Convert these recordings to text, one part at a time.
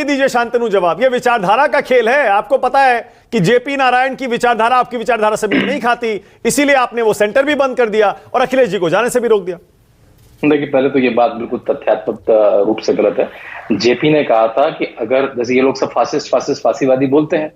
ही दीजिए शांतनु जवाब। ये विचारधारा का खेल है। आपको पता है कि जेपी नारायण की विचारधारा आपकी विचारधारा से भी नहीं खाती, इसीलिए आपने वो सेंटर भी बंद कर दिया और अखिलेश जी को जाने से भी रोक दिया। देखिए, पहले तो ये बात बिल्कुल तथ्यात्मक रूप से गलत है। जेपी ने कहा था कि अगर, जैसे ये लोग सब फासिवादी बोलते हैं,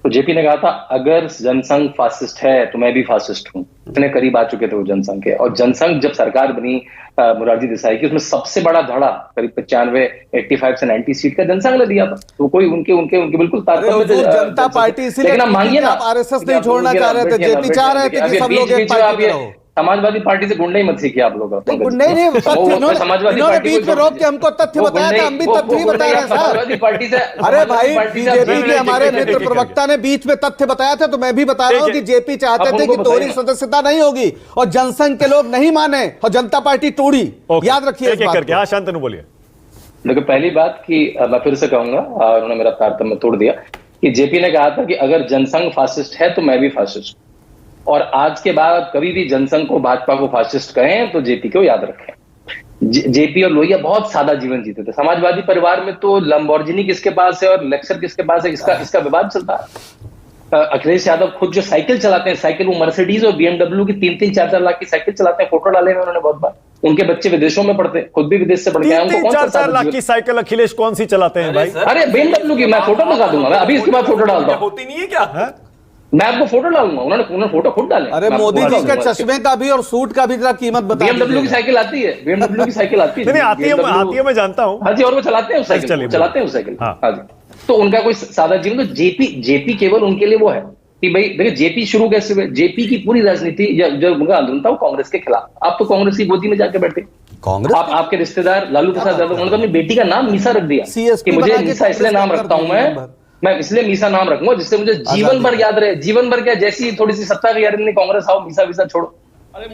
तो जेपी ने कहा था अगर जनसंघ फासिस्ट है तो मैं भी फासिस्ट हूं। इतने करीब आ चुके थे वो जनसंघ के। और जनसंघ जब सरकार बनी मोरारजी देसाई की, उसमें सबसे बड़ा धड़ा करीब 85 से 90 सीट का जनसंघ ने दिया था। तो कोई उनके बिल्कुल जनता पार्टी, इसीलिए लेकिन आप मांगिए ना, आरएसएस नहीं छोड़ना चाह रहे थे, जेपी चाह रहे थे कि सब लोग एक पार्टी में रहो। समाजवादी पार्टी से गुंडे ही मत सीखिए आप लोग। इन्होंने बीच में रोक के हमको तथ्य बताया था, हम भी तथ्य ही बता रहे हैं समाजवादी पार्टी से। अरे भाई, बीजेपी के हमारे मित्र प्रवक्ता ने बीच में तथ्य बताया था, तो मैं भी बता रहा हूँ कि जेपी चाहते थे कि तोड़ी सदस्यता नहीं होगी और जनसंघ के लोग नहीं माने और जनता पार्टी तोड़ी। याद रखिए इस बात को। शांतनु बोलिए। देखो, पहली बात कि मैं फिर से कहूंगा, उन्होंने मेरा तारतम्य तोड़ दिया कि जेपी ने कहा था कि अगर जनसंघ फासिस्ट है तो मैं भी फासिस्ट। और आज के बाद कभी भी जनसंघ को, भाजपा को फासिस्ट कहें तो जेपी को याद रखें। जेपी और लोहिया बहुत सादा जीवन जीते थे। समाजवादी परिवार में तो लंबोर्गिनी किसके पास है और लेक्चर किसके पास है, इसका विवाद चलता है। अखिलेश यादव खुद जो साइकिल चलाते हैं, साइकिल वो मर्सिडीज और बीएमडब्ल्यू की 3-3, 4-4 लाख की साइकिल चलाते हैं। फोटो डाले हुए उन्होंने बहुत बार। उनके बच्चे विदेशों में पढ़ते, खुद भी विदेश से पढ़ के आए। उनको 4-4 लाख की साइकिल अखिलेश कौन सी चलाते हैं भाई? अरे बीएमडब्ल्यू की, मैं फोटो लगा दूंगा, मैं अभी इसके बाद फोटो डालता हूँ। होती नहीं है क्या? मैं आपको फोटो डालूंगा, उन्होंने फोटो खुद डाले। अरे मोदी जी के चश्मे का भी और सूट का भी जरा कीमत बता दीजिए। बीएमडब्ल्यू की साइकिल आती है, बीएमडब्ल्यू की साइकिल आती है। नहीं, आती है, मैं जानता हूँ। हाँ जी, और वो चलाते हैं उस साइकिल, चलाते हैं उस साइकिल। हाँ जी। तो उनका कोई सादा जीवन, तो जेपी केवल उनके लिए वो है कि भाई देखिए, जेपी शुरू कैसे हुए। जेपी की पूरी राजनीति, जब उनका आंदोलन था वो कांग्रेस के खिलाफ। आप तो कांग्रेस की गोदी में जाके बैठे। कांग्रेस आपके रिश्तेदार लालू प्रसाद यादव, उन्होंने अपनी बेटी का नाम मीसा रख दिया कि मुझे मीसा इसलिए नाम रखता हूं, मैं इसलिए मीसा नाम रखूंगा जिससे मुझे जीवन भर याद रहे। जीवन भर क्या, जैसी थोड़ी सी सत्ता की याद नहीं, कांग्रेस आओ मीसा छोड़ो,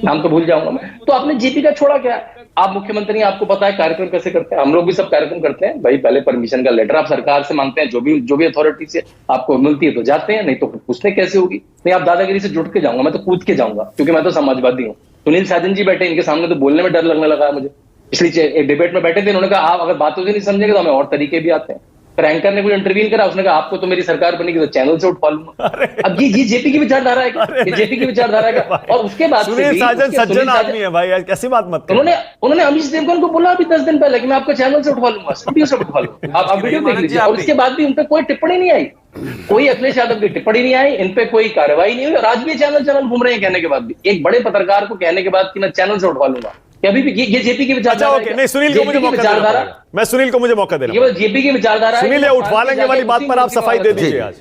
नाम तो भूल जाऊंगा मैं। तो आपने जेपी का छोड़ा क्या? आप मुख्यमंत्री, आपको पता है कार्यक्रम कैसे करते हैं। हम लोग भी सब कार्यक्रम करते हैं भाई। पहले परमिशन का लेटर आप सरकार से मांगते हैं, जो भी अथॉरिटी से आपको मिलती है तो जाते हैं, नहीं तो पूछते कैसे होगी। नहीं, आप दादागिरी से जुट के जाऊंगा, मैं तो कूद के जाऊंगा, क्योंकि मैं तो समाजवादी हूँ। सुनील साजन जी बैठे, इनके सामने तो बोलने में डर लगने लगा मुझे। इसलिए एक डिबेट में बैठे थे, उन्होंने कहा आप अगर बातों से नहीं समझेंगे तो हमें और तरीके भी आते हैं। फिर एंकर ने कुछ इंटरव्यू करा, उसने कहा आपको तो मेरी सरकार बनेगी तो चैनल से उठवा लूंगा। अब ये जेपी की विचारधारा है, जेपी की विचारधारा है। और उसके बाद सुनील साजन सज्जन आदमी है भाई, ऐसी बात मत करो। उन्होंने अमीश देवगन को बोला अभी 10 दिन पहले कि मैं आपको चैनल से उठवा लूंगा, स्टूडियो से उठवा लूंगा। आप वीडियो देख लीजिए। और उसके बाद भी उन पर कोई टिप्पणी नहीं आई, कोई अखिलेश यादव की टिप्पणी नहीं आई, इन पे कोई कार्रवाई नहीं हुई। और आज भी चैनल घूम रहे हैं कहने के बाद भी, एक बड़े पत्रकार को कहने के बाद कि मैं चैनल से उठवा लूंगा। अभी भी ये जेपी की विचारधारा है। नहीं, सुनील को मुझे मौका देना, मैं सुनील को मुझे मौका देना। जेपी की विचारधारा, सुनील उठवा लेंगे वाली बात पर आप सफाई दे दीजिए आज।